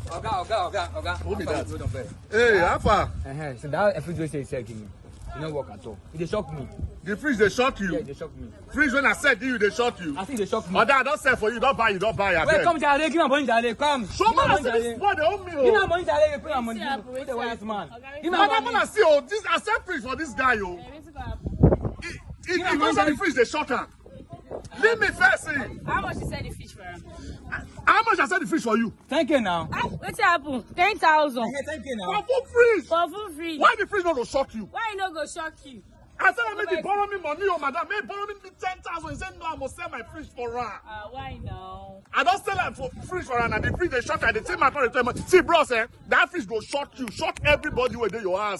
Oga. Who be that? Hey, how far? So that refrigerator is give me. You don't work at all. It shock me. The fridge they shock you. Yeah, they shock me. Fridge when I said you, they shock you. I think they shock me. Other, I don't sell for you. Don't buy. Wait, come Jare, give me money Jare, come. Show me this boy, they owe me. Give me money Jare, put money. Put the wise man. Give me I money. want to see this. I sell fridge for this guy, yo. He goes on the fridge, they shot her. Leave me first. How much you sell the fish for him? How much I sell the fish for you? Thank you now. What's happen? 10,000. Okay, thank you now. For full fridge. For full free. Why the fridge not to shock you? Why you not go shock you? I said I made you borrow me money, oh madam. May borrow me 10,000. He said no, I must sell my fridge for her. Why now? I don't sell that for fridge for her, and the fridge they shot her. They take my money. See, bros, that fridge go shock you, shock everybody within your house.